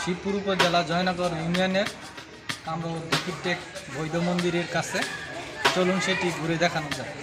শিবপুর উপজেলা জয়নগর ইউনিয়নের তাম্রবর্তী কিপটেক বৌদ্ধ মন্দিরের কাছে। চলুন সেটি ঘুরে দেখানো যায়।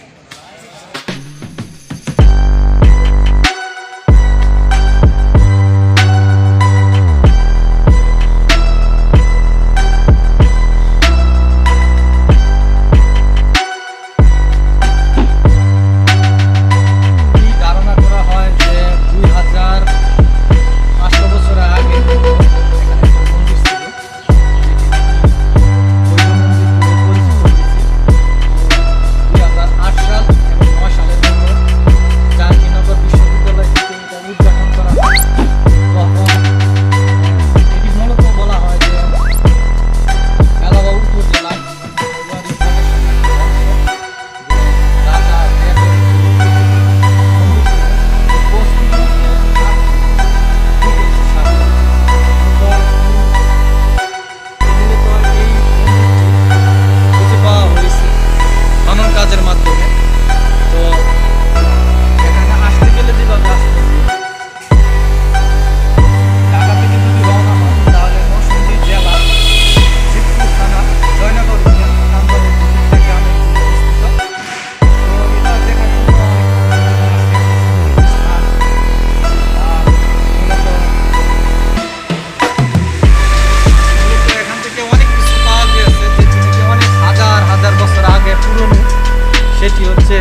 সেটি হচ্ছে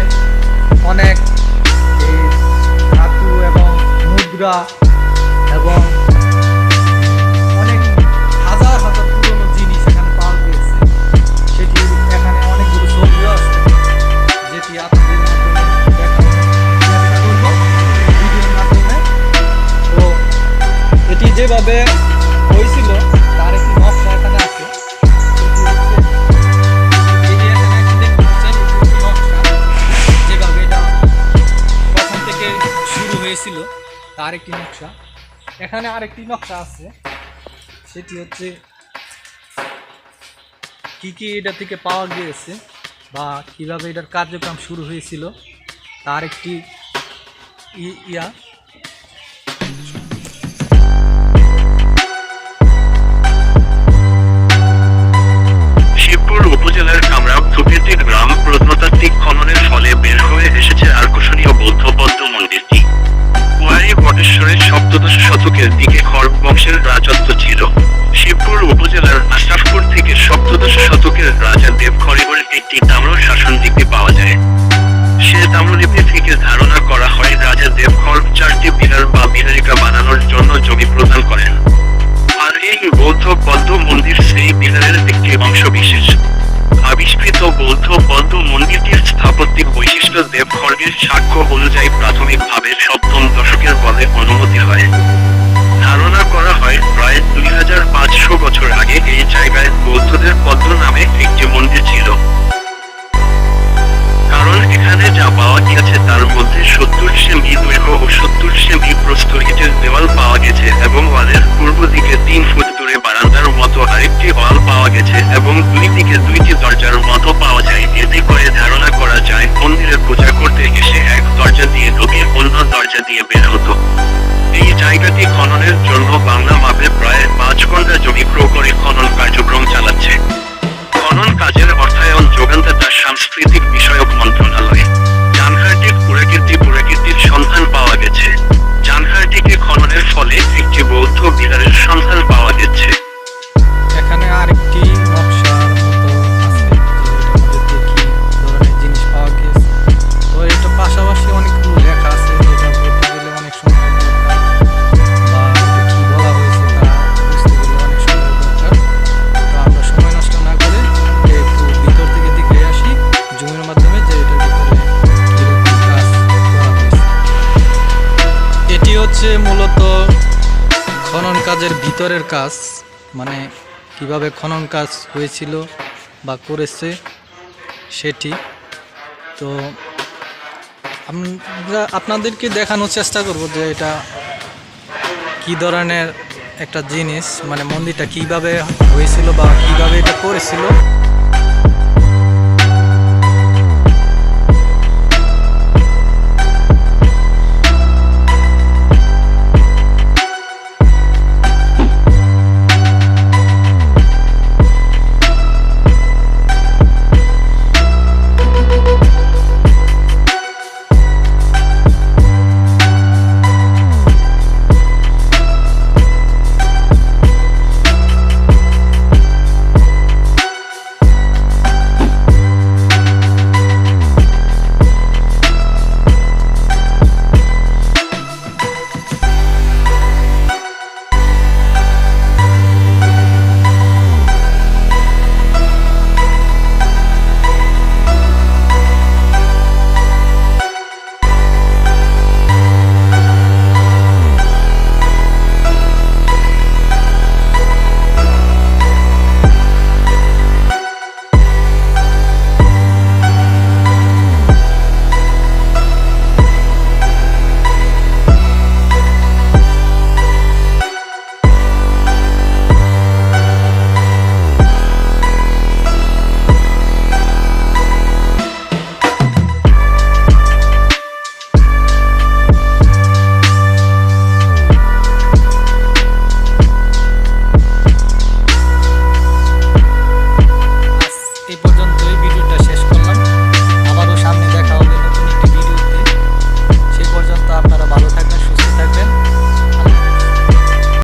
অনেক ধাতু এবং মুদ্রা এবং অনেক হাজার হাজার পুরনো জিনিস এখানে পাওয়া গিয়েছে। সেটি এখানে অনেকগুলো ছবিও আছে, যেটি আপনাদের মাধ্যমে দেখানোর চেষ্টা করব ভিডিওর মাধ্যমে। তো এটি যেভাবে হয়েছিল তার একটি নকশা এখানে আছে। ছিল তার একটি নকশা। এখানে আরেকটি নকশা আছে, সেটি হচ্ছে কি কি এটা থেকে পাওয়া গিয়েছে বা কিভাবে এটার কার্যক্রম শুরু হয়েছিল তার একটি ইয়া। শিবপুর উপজেলার কামরাপ-ধুপেতি গ্রাম প্রত্নতাত্ত্বিক খননের ফলে বের হয়ে এসেছে আকর্ষণীয় বৌদ্ধ মন্দিরটি। কুয়ারি বটেশ্বরের সপ্তদশ শতকের দিকে খড়গ বংশের রাজত্ব ছিল। শিবপুর উপজেলার আশরাফপুর থেকে সপ্তদশ শতকের রাজা দেবখড়ের একটি তাম্র শাসনলিপি পাওয়া যায়। সে তাম্রলিপি থেকে ধারণা করা হয় রাজা দেবখড় 4টি পিলার বা বিহারিকা বানানোর জন্য জমি প্রদান করেন। আর এই বৌদ্ধ মন্দির সেই পিলারের একটি অংশবিশেষ। আবিষ্কৃত বৌদ্ধ মন্দিরটির স্থাপত্যিক বৈশিষ্ট্য দেবখড়ের সাক্ষ্য অনুযায়ী প্রাথমিকভাবে 7ম দশকের বলে অনুমতি হয়। ধারণা করা হয় প্রায় 2500 বছর আগে এই জায়গায় বৌদ্ধদের পদ্ম নামে একটি মন্দির ছিল। কারণ এখানে যা পাওয়া গিয়েছে তার মধ্যে 70 সেমি দৈর্ঘ্য ও 70 সেমি প্রস্থ ইটের দেওয়াল পাওয়া গেছে এবং ওয়ালের পূর্ব দিকে 3 ফুট দূরে বারান্দার মতো আরেকটি ওয়াল পাওয়া গেছে এবং দুই দিকে 2টি দরজার মতো পাওয়া যায়। এতে করে ধারণা করা যায় মন্দিরে পূজা করতে এসে এক দরজা দিয়ে ঢুকে অন্য দরজা দিয়ে বের হতো। এই জায়গাটি খননের জন্য বাংলা মাপে প্রায় 5 ঘন্টা জমি ক্রয় করে খনন কার্যক্রম চালাচ্ছে। খনন কাজের অর্থায়ন যোগানদাতা সাংস্কৃতিক বিষয়ক মন্ত্রণালয়। জানঘাটির পুরাকীর্তির সন্ধান পাওয়া গেছে। জানঘাটিকে খননের ফলে একটি বৌদ্ধ বিহারের সন্ধান পাওয়া গেছে। এখানে আরেকটি নকশার মতো আছে, যেটার মধ্যে কি ধরনের জিনিস পাওয়া গিয়েছে। তো এটা পাশাপাশি অনেকগুলো লেখা আছে, যেটা বলতে গেলে অনেক সময় দরকার বা এটা কি বলা হয়েছে তা বুঝতে গেলে অনেক সময় দরকার। তো আমরা সময় নষ্ট না করে একটু ভিতর থেকে দেখে আসি জমির মাধ্যমে যে এটার ভিতরে কিরকম কাজ করা হয়েছে। এটি হচ্ছে মূলত খনন কাজের ভিতরের কাজ, মানে কিভাবে খনন কাজ হয়েছিল বা করেছে সেটি। তো আমরা আপনাদেরকে দেখানোর চেষ্টা করব যে এটা কি ধরনের একটা জিনিস, মানে মন্দিরটা কিভাবে হয়েছিল বা কিভাবে এটা করেছিল।